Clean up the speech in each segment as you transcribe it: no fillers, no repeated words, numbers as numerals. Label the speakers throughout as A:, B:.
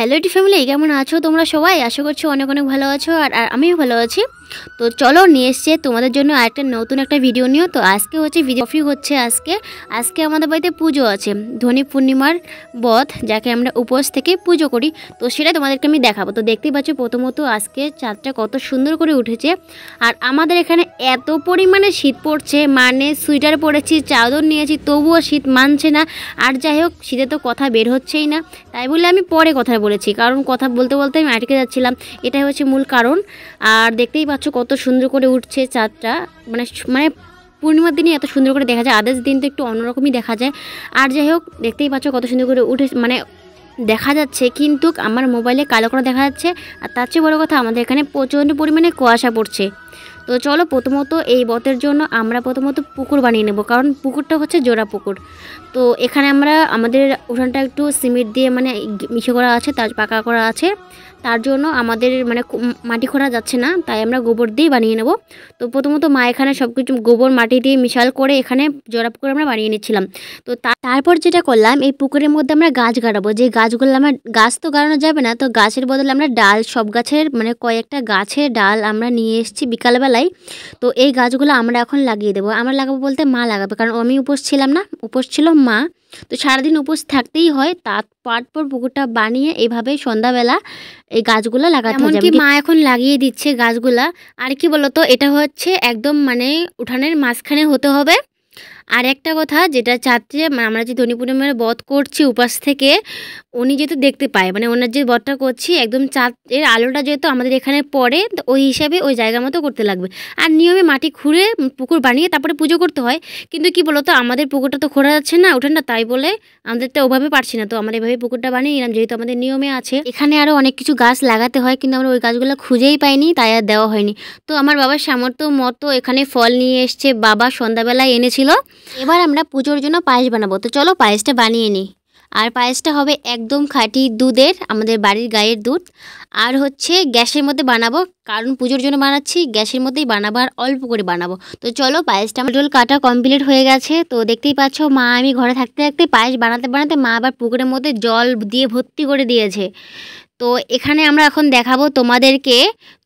A: Hello এটি family, কেমন আছো তোমরা সবাই? আশা করছি অনেক অনেক ভালো আছো আর আমিও ভালো আছি। তো চলো নিয়ে এসছে তোমাদের জন্য আরেকটা নতুন একটা ভিডিও নিও। তো আজকে হচ্ছে ভিডিও হচ্ছে আজকে আমাদের বাড়িতে পুজো আছে, ধনী পূর্ণিমার বধ, যাকে আমরা উপোস থেকে পুজো করি। তো সেটা তোমাদেরকে আমি দেখাবো। তো দেখতেই পাচ্ছ প্রথমত আজকে চাঁদটা কত সুন্দর করে উঠেছে। আর আমাদের এখানে এত পরিমাণে শীত পড়ছে, মানে সোয়েটার পরেছি, চাদর নিয়েছি, তবুও শীত মানছে না। আর যাই হোক, শীতে তো কথা বের হচ্ছেই না, তাই বলে আমি পরে কথা বলেছি, কারণ কথা বলতে বলতে আমি আটকে যাচ্ছিলাম। এটাই হচ্ছে মূল কারণ। আর দেখতেই পাচ্ছ কত সুন্দর করে উঠছে চাঁদটা, মানে মানে পূর্ণিমার দিনে এত সুন্দর করে দেখা যায়, আদার্স দিন তো একটু অন্যরকমই দেখা যায়। আর যাই হোক, দেখতেই পাচ্ছ কত সুন্দর করে উঠে মানে দেখা যাচ্ছে, কিন্তু আমার মোবাইলে কালো করে দেখা যাচ্ছে। আর তার চেয়ে বড়ো কথা, আমাদের এখানে প্রচণ্ড পরিমাণে কুয়াশা পড়ছে। তো চলো প্রথমত এই বতের জন্য আমরা প্রথমত পুকুর বানিয়ে নেব, কারণ পুকুরটা হচ্ছে জোড়া পুকুর। তো এখানে আমরা আমাদের উঠানটা একটু সিমেন্ট দিয়ে মানে মিশে করা আছে, তার পাকা করা আছে, তার জন্য আমাদের মানে মাটি খোঁড়া যাচ্ছে না, তাই আমরা গোবর দিয়ে বানিয়ে নেব। তো প্রথমত মা এখানে সব কিছু গোবর মাটি দিয়ে মিশাল করে এখানে জোড়া পুকুর আমরা বানিয়ে নিচ্ছিলাম। তো তারপর যেটা করলাম, এই পুকুরের মধ্যে আমরা গাছ গাড়াবো। যে গাছগুলো আমরা, গাছ তো গাড়ানো যাবে না, তো গাছের বদলে আমরা ডাল, সব গাছের মানে কয়েকটা গাছের ডাল আমরা নিয়ে এসেছি বিকালবেলায়। তো এই গাছগুলো আমরা এখন লাগিয়ে দেবো। আমরা লাগাবো বলতে মা লাগাবে, কারণ আমি উপোস ছিলাম না, উপোস ছিল মা। তো সারাদিন উপোস থাকতেই হয়, তারপর পুকুরটা বানিয়ে এইভাবে সন্ধ্যাবেলা এই গাছগুলো লাগাতে হবে। এমনকি মা এখন লাগিয়ে দিচ্ছে গাছগুলা। আর কি বলতো, এটা হচ্ছে একদম মানে উঠানের মাঝখানে হতে হবে। আর একটা কথা, যেটা চাচ্ছে আমরা যে ধনী পূর্ণিমার বধ করছি উপাস থেকে, উনি যেহেতু দেখতে পায়, মানে ওনার যে বধটা করছি একদম চাঁদের আলোটা যেহেতু আমাদের এখানে পড়ে, তো ওই হিসাবে ওই জায়গা মতো করতে লাগবে। আর নিয়মে মাটি খুঁড়ে পুকুর বানিয়ে তারপরে পুজো করতে হয়। কিন্তু কি বলতো, আমাদের পুকুরটা তো খোঁড়া যাচ্ছে না উঠানটা, তাই বলে আমাদের তো ওভাবে পারছি না। তো আমরা এভাবে পুকুরটা বানিয়ে নিলাম, যেহেতু আমাদের নিয়মে আছে। এখানে আরও অনেক কিছু গাছ লাগাতে হয়, কিন্তু আমরা ওই গাছগুলো খুঁজেই পাইনি, তাই আর দেওয়া হয়নি। তো আমার বাবার সামর্থ্য মতো এখানে ফল নিয়ে এসছে, বাবা সন্ধ্যাবেলায় এনেছিল। এবার আমরা পুজোর জন্য পায়েস বানাবো। তো চলো পায়েসটা বানিয়ে নিই। আর পায়েসটা হবে একদম খাঁটি দুধের, আমাদের বাড়ির গায়ের দুধ। আর হচ্ছে গ্যাসের মধ্যে বানাবো, কারণ পুজোর জন্য বানাচ্ছি, গ্যাসের মধ্যেই বানাবো আর অল্প করে বানাবো। তো চলো পায়েসটা আমার ডোল কাটা কমপ্লিট হয়ে গেছে। তো দেখতেই পাচ্ছ মা আমি ঘরে থাকতে থাকতে পায়েস বানাতে বানাতে মা আবার পুকুরের মধ্যে জল দিয়ে ভর্তি করে দিয়েছে। তো এখানে আমরা এখন দেখাবো তোমাদেরকে।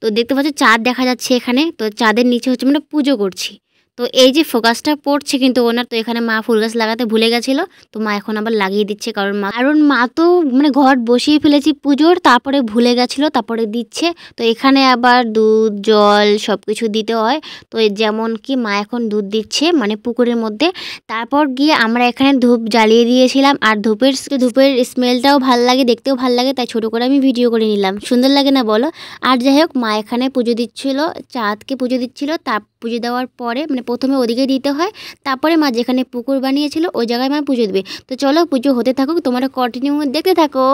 A: তো দেখতে পাচ্ছ চাঁদ দেখা যাচ্ছে এখানে, তো চাঁদের নিচে হচ্ছে আমরা পুজো করছি। তো এই যে ফোকাসটা পড়ছে কিন্তু ওনার, তো এখানে মা ফুল গাছ লাগাতে ভুলে গেছিলো, তো মা এখন আবার লাগিয়ে দিচ্ছে। কারণ মা তো মানে ঘর বসিয়ে ফেলেছি পুজোর, তারপরে ভুলে গেছিলো, তারপরে দিচ্ছে। তো এখানে আবার দুধ জল সব কিছু দিতে হয়। তো যেমন কি মা এখন দুধ দিচ্ছে মানে পুকুরের মধ্যে। তারপর গিয়ে আমরা এখানে ধূপ জ্বালিয়ে দিয়েছিলাম। আর ধূপের স্মেলটাও ভাল লাগে, দেখতেও ভাল লাগে, তাই ছোটো করে আমি ভিডিও করে নিলাম। সুন্দর লাগে না বলো? আর যাই হোক, মা এখানে পুজো দিচ্ছিল, চাঁদকে পুজো দিচ্ছিল। তার পুজো দেওয়ার পরে মানে প্রথমে ওদিকে দিতে হয়, তারপরে মা যেখানে পুকুর বানিয়েছিল ওই জায়গায় মা পুজো দেবে। তো চলো পুজো হতে থাকুক, তোমরা কন্টিনিউ দেখতে থাকো।